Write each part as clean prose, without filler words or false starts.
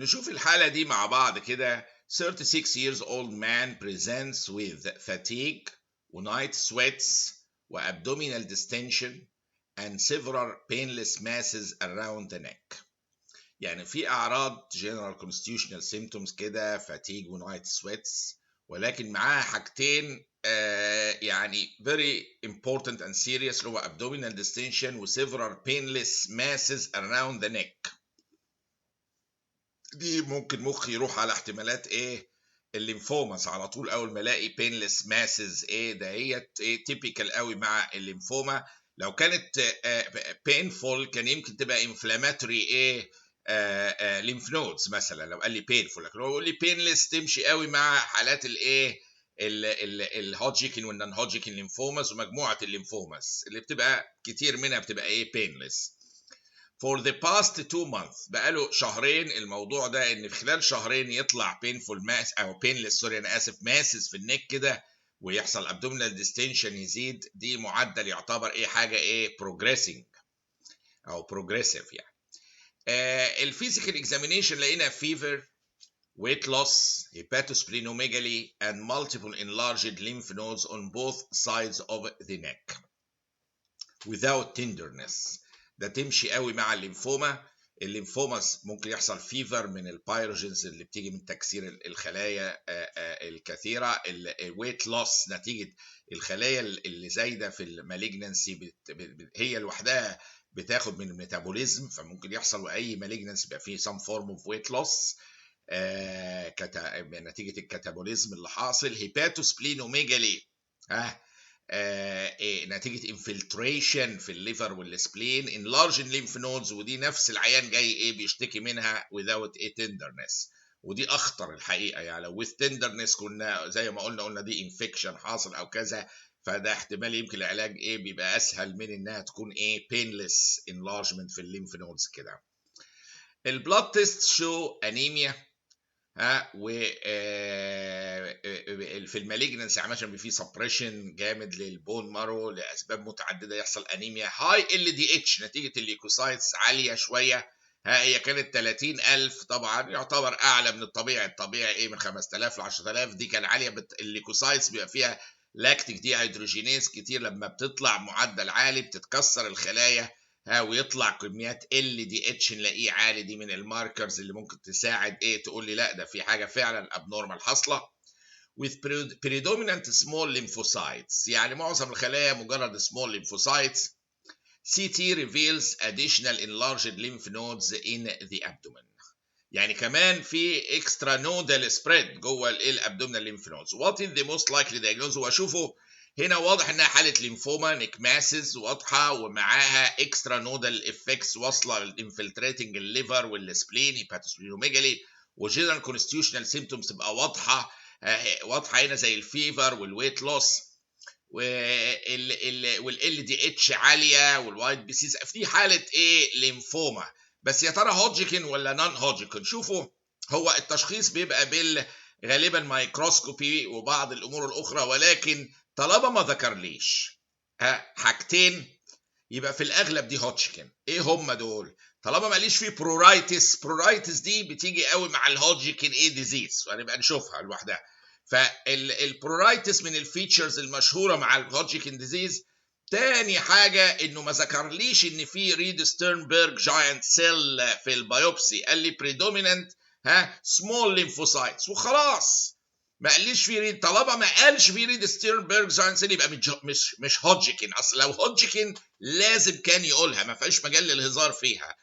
نشوف الحالة دي مع بعض كده. 36 years old man presents with fatigue night sweats abdominal distension and several painless masses around the neck. يعني في أعراض general constitutional symptoms كده fatigue night sweats، ولكن معاها حاجتين يعني very important and serious اللي هو abdominal distension several painless masses around the neck. دي ممكن مخي يروح على احتمالات ايه؟ الليمفوماس على طول. اول ما الاقي بينلس ماسز ايه دهيت ايه تيبيكال قوي مع الليمفوما. لو كانت بينفول كان يمكن تبقى انفلاماتوري ايه ليمف نودز مثلا لو قال لي بينفول، لكن هو يقول لي بينلس تمشي قوي مع حالات الايه الهودجكن والنون هودجكن ليمفوماس ومجموعه الليمفوماس اللي بتبقى كتير منها بتبقى ايه بينلس. For the past 2 months بقاله شهرين الموضوع ده، ان في خلال شهرين يطلع painful mass او painless سوري انا اسف ماسز في النك كده ويحصل abdominal distension يزيد. دي معدل يعتبر ايه حاجه ايه progressing او progressive يعني. الفيزيكال اكزامينيشن لقينا fever weight loss hepatosplenomegaly and multiple enlarged lymph nodes on both sides of the neck without tenderness. ده تمشي قوي مع الليمفوماس ممكن يحصل فيفر من البايروجينز اللي بتيجي من تكسير الخلايا الكثيره. الويت لوس نتيجه الخلايا اللي زايده في المالجنسي هي لوحدها بتاخد من الميتابوليزم، فممكن يحصل اي مالجنسي يبقى فيه some form of weight loss نتيجه الكاتابوليزم اللي حاصل. هيباتوسبلينوميجالي نتيجه انفلتريشن في الليفر والسبلين enlarging lymph nodes، ودي نفس العيان جاي ايه بيشتكي منها without a tenderness، ودي اخطر الحقيقه. يعني لو with tenderness كنا زي ما قلنا دي انفكشن حاصل او كذا، فده احتمال يمكن العلاج ايه بيبقى اسهل من انها تكون ايه painless enlargement في الليمف نودز كده. البلاد تيست شو انيميا و في المالجنسي عشان في سبريشن جامد للبون مارو لاسباب متعدده يحصل انيميا. هاي ال دي اتش نتيجه الليكوسايتس عاليه شويه، هي كانت 30,000 طبعا يعتبر اعلى من الطبيعي. الطبيعي ايه من 5000 ل 10,000، دي كان عاليه. الليكوسايتس بيبقى فيها لاكتيك دي هيدروجينيز كتير، لما بتطلع معدل عالي بتتكسر الخلايا ويطلع كميات ال دي اتش نلاقيه عالي. دي من الماركرز اللي ممكن تساعد ايه تقول لي لا ده في حاجه فعلا ابنورمال حاصله. with predominant small lymphocytes يعني معظم الخلايا مجرد small lymphocytes. CT reveals additional enlarged lymph nodes in the abdomen، يعني كمان في extra nodal spread جوه الابدومينال lymph nodes. what is the most likely diagnosis؟ واشوفه هنا واضح انها حاله ليمفوما نيك ماسز واضحه ومعاها اكسترا نودال افكتس واصله للانفلتريتنج الليفر والسبلين هيباتوسبلينوميجالي، وجنرال كونستيوشنال سيمبتومز تبقى واضحه هنا زي الفيفر والويت لوس والال دي اتش عاليه والوايت بي سيز. في حاله ايه ليمفوما، بس يا ترى هودجكن ولا نون هودجكن؟ شوفوا هو التشخيص بيبقى غالبا مايكروسكوبي وبعض الامور الاخرى، ولكن طالما ما ذكرليش حاجتين يبقى في الاغلب دي هودجكن. ايه هم دول؟ طالما ما قاليش في برورايتس دي بتيجي قوي مع الهودجكن ايه ديزيز وهنبقى نشوفها لوحدها. فالبرورايتس من الفيتشرز المشهوره مع الهودجكن ديزيز. تاني حاجه انه ما ذكرليش ان في ريد ستيرنبرج جاينت سيل في البيوبسي، قال لي بريدومينانت سمول ليمفوسايتس وخلاص، ما قاليش في ريد. طالما ما قالش في ريد ستيرنبرج جاينت سيل يبقى مش هودجكن. اصل لو هودجكن لازم كان يقولها، ما فيش مجال للهزار فيها،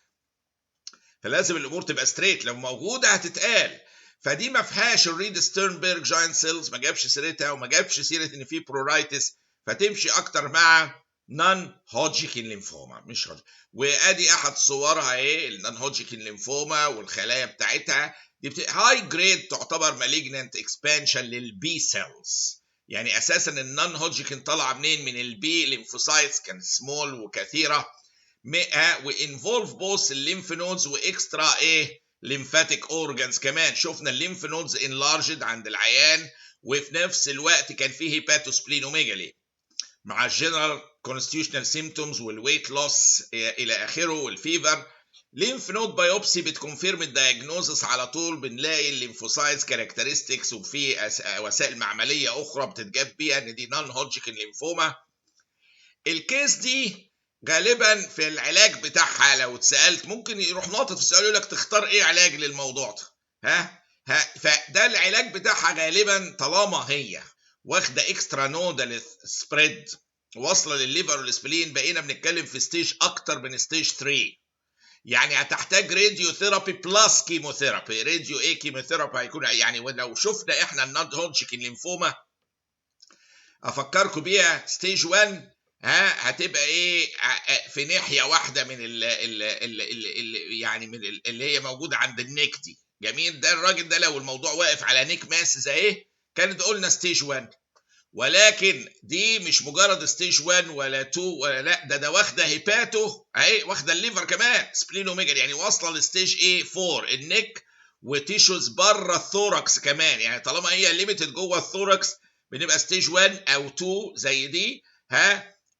فلازم الامور تبقى ستريت، لو موجوده هتتقال. فدي ما فيهاش الريد ستيرنبرج جاينت سيلز، ما جابش سيرتها وما جابش سيره ان في برورايتس، فتمشي اكتر مع نون هودجكن ليمفوما مش هودجكن. وادي احد صورها ايه النون هودجكن ليمفوما والخلايا بتاعتها دي هاي جريد تعتبر مالجنانت اكسبانشن للبي سيلز. يعني اساسا النون هودجكن طالعه منين؟ من البي ليمفوسايتس كان سمول وكثيره وانفولف بوث الليمف نودز واكسترا ايه ليمفاتيك اورجانز. كمان شفنا الليمف نودز انلارجد عند العيان، وفي نفس الوقت كان فيه هيباتوسبلينوميجالي مع الجنرال كونستيوشنال سيمبتومز والويت لوس الى اخره والفيفر. ليمف نود بايوبسي بتكونفيرم الدايجنوزس على طول، بنلاقي الليمفوسايتس كاركترستكس، وفي وسائل معمليه اخرى بتتجاب بيها ان دي نون هودجكن ليمفوما. الكيس دي غالبا في العلاج بتاعها لو اتسالت ممكن يروح ناطط في السؤال يقول لك تختار ايه علاج للموضوع ده. فده العلاج بتاعها غالبا طالما هي واخده اكسترا نودال سبريد واصله للليفر والسبلين، بقينا بنتكلم في ستيج اكتر من ستيج 3. يعني هتحتاج راديو ثيرابي بلس كيموثيرابي. راديو ايه كيموثيرابي هيكون يعني لو شفنا احنا النون هودجكن ليمفوما افكركم بيها ستيج 1 هتبقى ايه في ناحيه واحده من يعني من اللي هي موجوده عند النيك دي. جميل. ده الراجل ده لو الموضوع واقف على نيك ماسز اهي كانت قلنا ستيج 1، ولكن دي مش مجرد ستيج 1 ولا 2 ولا لا، ده واخده هيباتو اهي، واخده الليفر كمان سبلينوميجالي، يعني واصله لستيج ايه 4 النك وتيشوز بره الثوركس كمان. يعني طالما هي ليميتد جوه الثوركس بنبقى ستيج 1 او 2 زي دي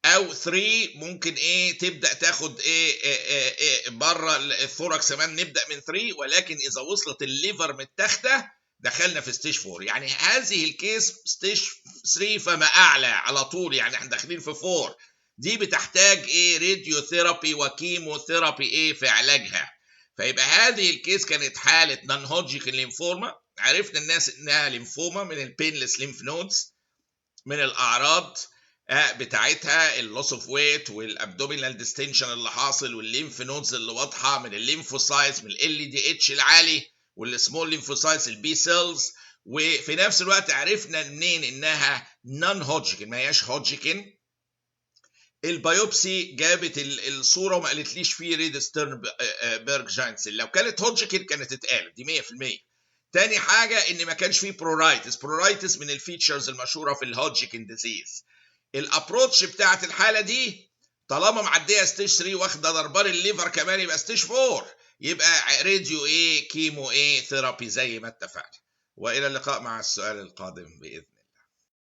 او 3 ممكن ايه تبدا تاخد إيه بره الثوركس كمان، نبدا من 3. ولكن اذا وصلت الليفر متاخده دخلنا في ستيج 4. يعني هذه الكيس ستيج 3 فما اعلى على طول، يعني احنا داخلين في 4. دي بتحتاج ايه راديو ثيرابي وكيموثيرابي ايه في علاجها. فيبقى هذه الكيس كانت حاله نون هودجكن ليمفوما. عرفنا الناس انها ليمفوما من البينلس ليمف نودز، من الاعراض بتاعتها اللوس اوف ويت والابدومينال ديستنشن اللي حاصل والليمف نودز اللي واضحه من الليمفوسايتس من ال دي اتش العالي والسمول ليمفوسايتس البي سيلز. وفي نفس الوقت عرفنا منين انها نون هودجكن ما هياش هودجكن. البيوبسي جابت الصوره وما قالتليش فيه ريد ستيرنبرج جاينت سيل. لو كانت هودجكن كانت اتقالت دي 100%. تاني حاجه ان ما كانش فيه برورايتس من الفيتشرز المشهوره في الهودجكن ديزيز. الابروتش بتاعت الحاله دي طالما معديه ستيج 3 واخده ضربان الليفر كمان يبقى ستيج 4، يبقى راديو ايه كيمو ايه ثيرابي زي ما اتفقنا. والى اللقاء مع السؤال القادم باذن الله.